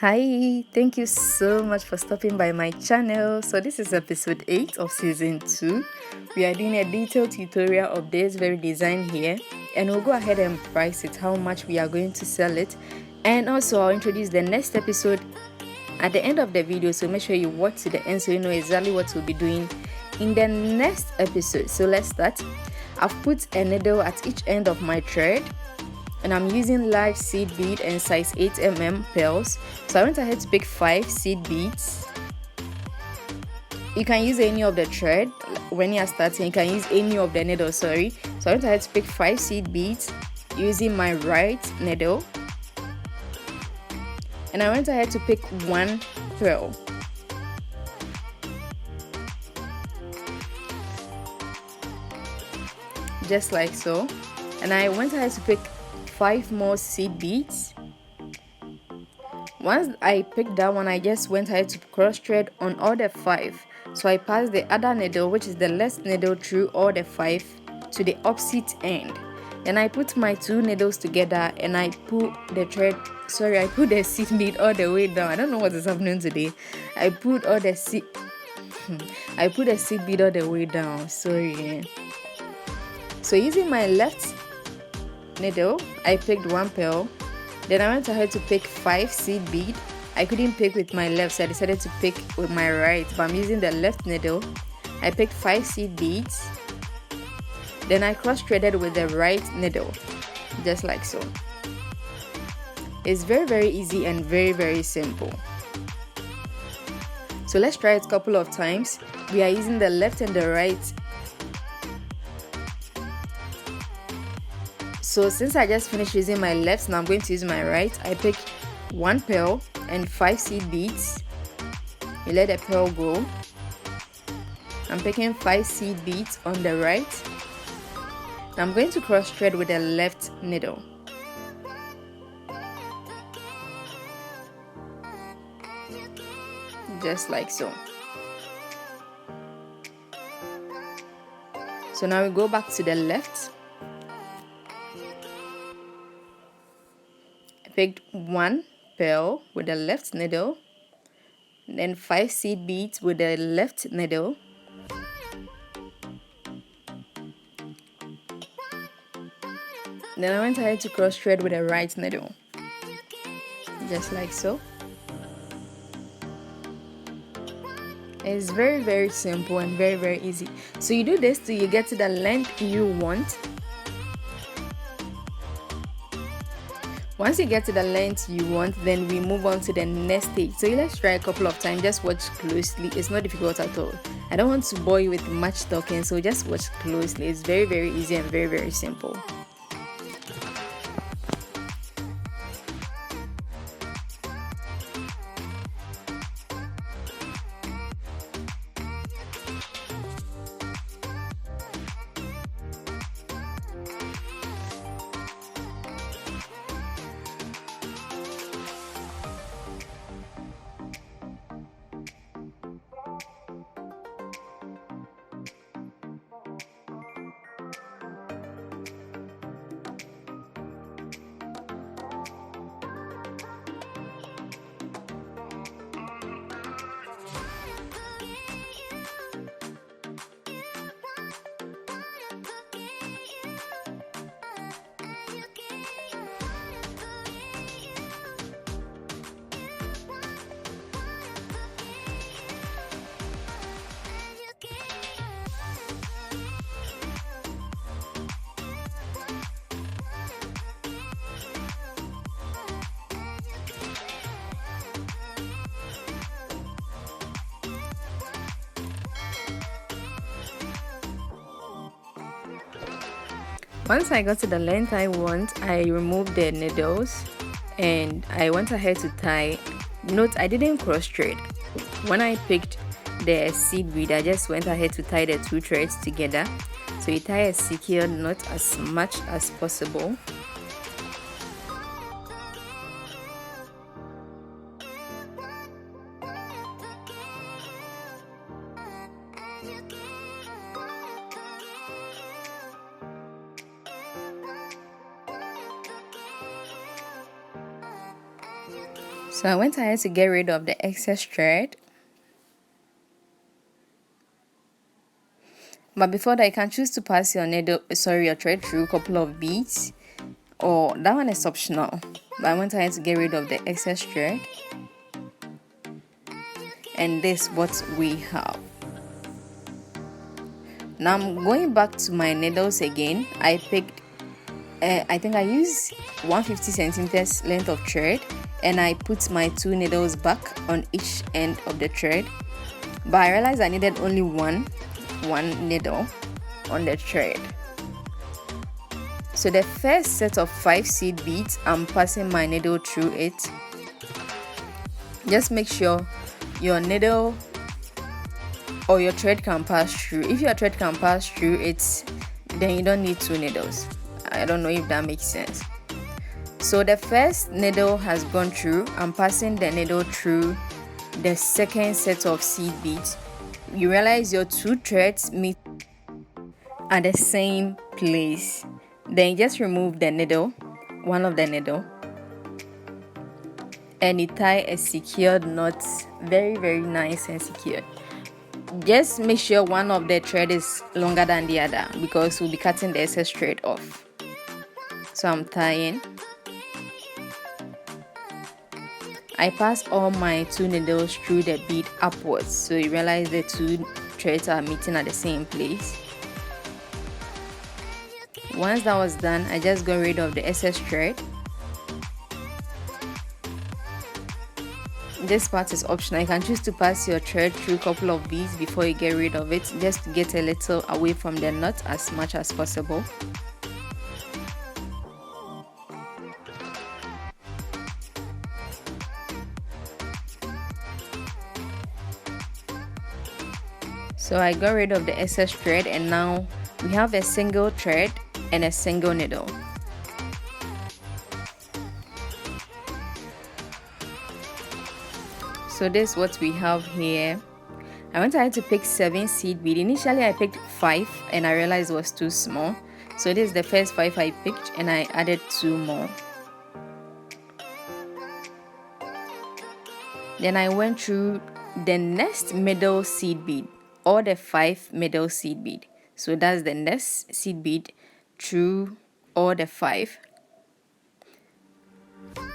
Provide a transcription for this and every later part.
Hi, thank you so much for stopping by my channel. So this is episode 8 of season 2. We are doing a detailed tutorial of this very design here, and we'll go ahead and price it, how much we are going to sell it. And also I'll introduce the next episode at the end of the video, so make sure you watch to the end so you know exactly what we'll be doing in the next episode. So let's start. I've put a needle at each end of my thread, and I'm using large seed bead and size 8 mm pearls. So I went ahead to pick 5 seed beads. You can use any of the thread when you are starting. You can use any of the needle, sorry. So I went ahead to pick 5 seed beads using my right needle, and I went ahead to pick 1 pearl. Just like so. And I went ahead to pick 5 more seed beads. Once I picked that one, I just went ahead to cross thread on all the 5. So I passed the other needle, which is the left needle, through all the 5 to the opposite end. Then I put my 2 needles together and I put the thread, sorry, I put the seed bead all the way down. I don't know what is happening today. I put the seed bead all the way down, sorry. So using my left needle, I picked 1 pearl. Then I went ahead to pick 5 seed bead. I couldn't pick with my left, so I decided to pick with my right, but I'm using the left needle. I picked 5 seed beads. Then I cross threaded with the right needle, just like so. It's very easy and very simple. So let's try it a couple of times. We are using the left and the right. So since I just finished using my left, now I'm going to use my right. I pick 1 pearl and 5 seed beads. You let the pearl go. I'm picking 5 seed beads on the right. Now I'm going to cross thread with the left needle. Just like so. So now we go back to the left. I picked 1 pearl with the left needle, then 5 seed beads with the left needle. Then I went ahead to cross thread with the right needle, just like so. It's very simple and very easy. So you do this till you get to the length you want. Once you get to the length you want, then we move on to the next stage. So let's try a couple of times. Just watch closely. It's not difficult at all. I don't want to bore you with much talking, so just watch closely. It's very easy and very simple. Once I got to the length I want, I removed the needles and I went ahead to tie. Note, I didn't cross thread. When I picked the seed bead, I just went ahead to tie the 2 threads together. So you tie a secure knot as much as possible. So I went ahead to get rid of the excess thread. But before that, you can choose to pass your your thread through a couple of beads, or that one is optional. But I went ahead to get rid of the excess thread, and this is what we have. Now I'm going back to my needles again. I picked I think I used 150 centimeters length of thread, and I put my 2 needles back on each end of the thread. But I realized I needed only one needle on the thread. So the first set of 5 seed beads, I'm passing my needle through it. Just make sure your needle or your thread can pass through. If your thread can pass through it, then you don't need 2 needles. I don't know if that makes sense. So the first needle has gone through. I'm passing the needle through the second set of seed beads. You realize your 2 threads meet at the same place. Then you just remove the needle, one of the needle, and you tie a secured knot, very nice and secured. Just make sure one of the thread is longer than the other, because we'll be cutting the excess thread off. So I'm tying. I pass all my 2 needles through the bead upwards, so you realize the 2 threads are meeting at the same place. Once that was done, I just got rid of the excess thread. This part is optional. You can choose to pass your thread through a couple of beads before you get rid of it, just to get a little away from the knot as much as possible. So I got rid of the excess thread, and now we have a single thread and a single needle. So this is what we have here. I went ahead to pick 7 seed bead. Initially I picked 5 and I realized it was too small. So this is the first 5 I picked, and I added 2 more. Then I went through the next middle seed bead, or the 5 middle seed bead. So that's the next seed bead through all the 5.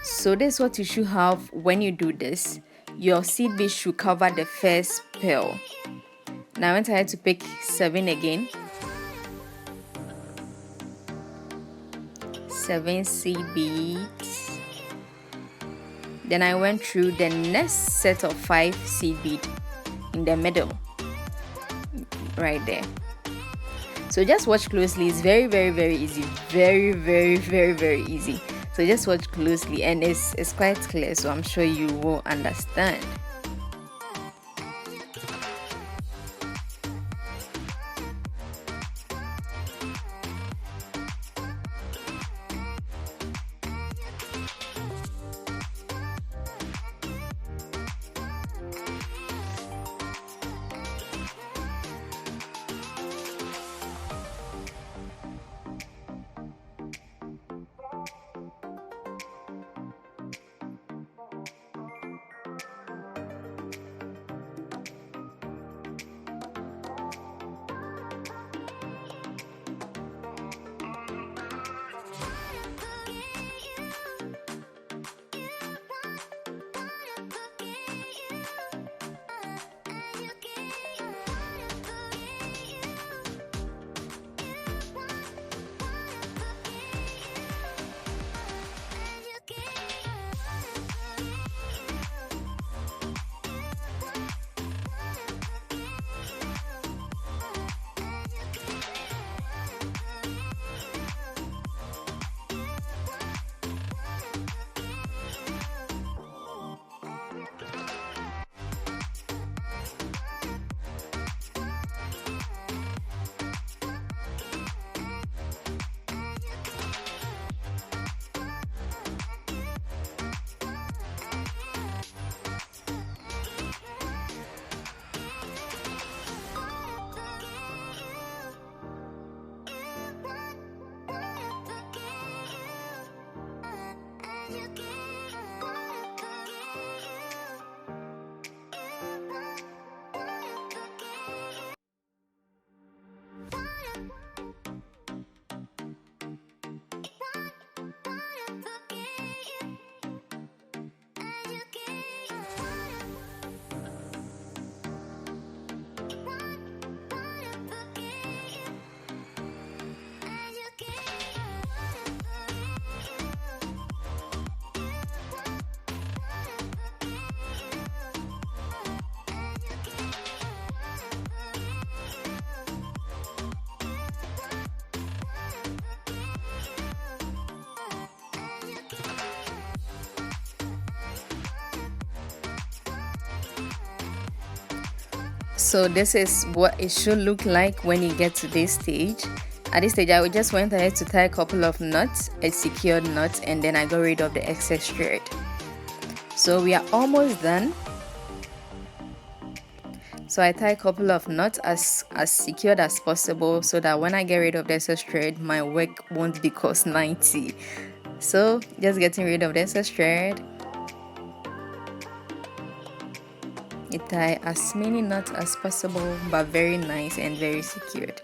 So this is what you should have when you do this. Your seed bead should cover the first pearl. Now I went ahead to pick 7 again. 7 seed beads. Then I went through the next set of 5 seed bead in the middle, right there. So just watch closely. It's very easy. Very easy. So just watch closely, and it's quite clear, so I'm sure you will understand. So this is what it should look like when you get to this stage. At this stage, I just went ahead to tie a couple of knots, a secured knot, and then I got rid of the excess thread. So we are almost done. So I tie a couple of knots as secured as possible so that when I get rid of the excess thread, my work won't be cost 90. So just getting rid of the excess thread. You tie as many knots as possible, but very nice and very secured.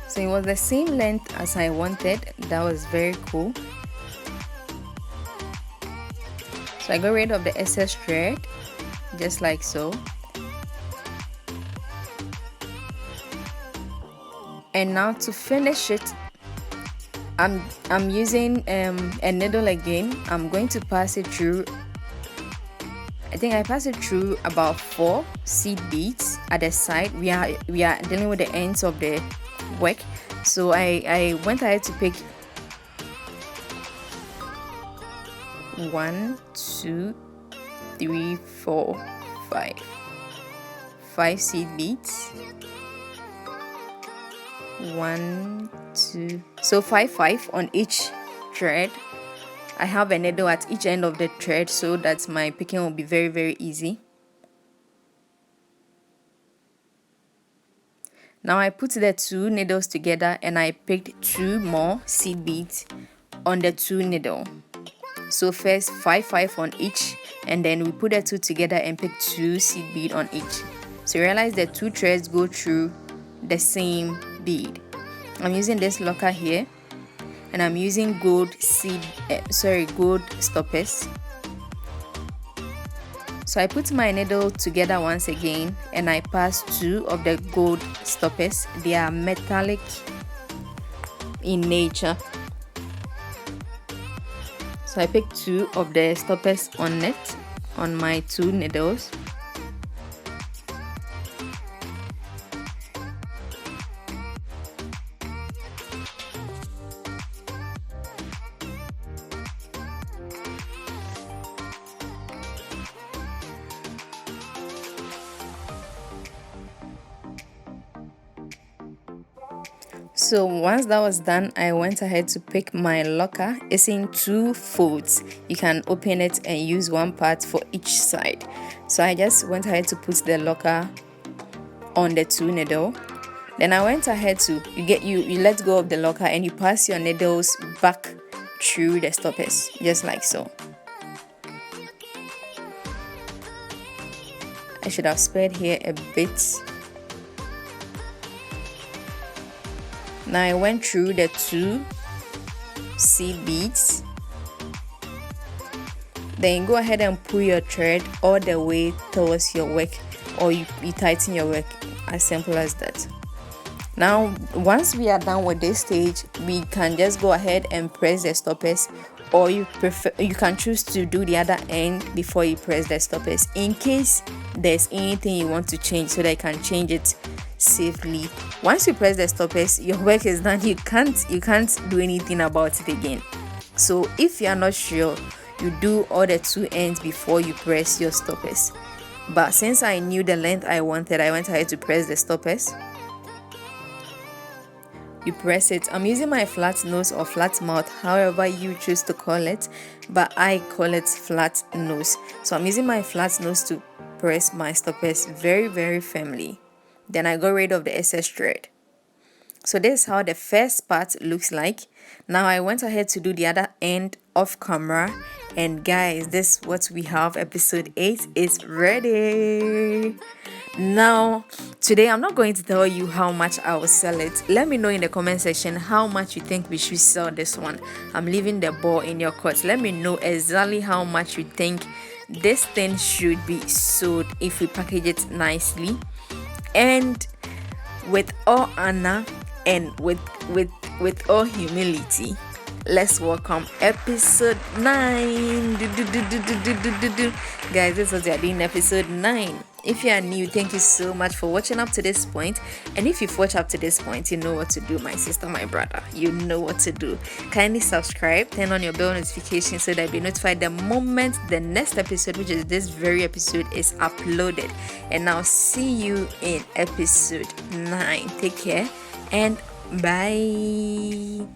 So it was the same length as I wanted. That was very cool. So I got rid of the excess thread, just like so. And now to finish it, I'm using a needle again. I'm going to pass it through. I think I passed it through about 4 seed beads at the side. We are dealing with the ends of the work, so I went ahead to pick 1 2 3 4 5 seed beads. 1 2, so 5 on each thread. I have a needle at each end of the thread so that my picking will be very easy. Now I put the 2 needles together and I picked 2 more seed beads on the 2 needle. So first 5 on each, and then we put the 2 together and pick 2 seed bead on each. So realize the 2 threads go through the same bead. I'm using this locker here, and I'm using gold stoppers. So I put my needle together once again and I pass 2 of the gold stoppers. They are metallic in nature. So I picked 2 of the stoppers on it, on my 2 needles. So once that was done, I went ahead to pick my locker. It's in 2 folds. You can open it and use one part for each side. So I just went ahead to put the locker on the 2 needle. Then I went ahead to you let go of the locker and you pass your needles back through the stoppers, just like so. I should have spared here a bit. Now I went through the 2 seed beads. Then go ahead and pull your thread all the way towards your work, or you tighten your work, as simple as that. Now once we are done with this stage, we can just go ahead and press the stoppers, or you can choose to do the other end before you press the stoppers, in case there's anything you want to change, so that you can change it safely. Once you press the stoppers, your work is done. You can't do anything about it again. So if you are not sure, you do all the 2 ends before you press your stoppers. But since I knew the length I wanted, I went ahead to press the stoppers. You press it. I'm using my flat nose or flat mouth, however you choose to call it, but I call it flat nose. So I'm using my flat nose to press my stoppers very firmly. Then I got rid of the excess thread. So this is how the first part looks like. Now I went ahead to do the other end off camera, and guys, this is what we have. Episode 8 is ready. Now today I'm not going to tell you how much I will sell it. Let me know in the comment section how much you think we should sell this one. I'm leaving the ball in your court. Let me know exactly how much you think this thing should be sold if we package it nicely and with all honor and with all humility. let's welcome episode 9. Guys, this was doing episode 9. If you are new, thank you so much for watching up to this point. And if you've watched up to this point, you know what to do, my sister, my brother. You know what to do. Kindly subscribe, turn on your bell notification so that you'll be notified the moment the next episode, which is this very episode, is uploaded. And I'll see you in episode 9. Take care and bye.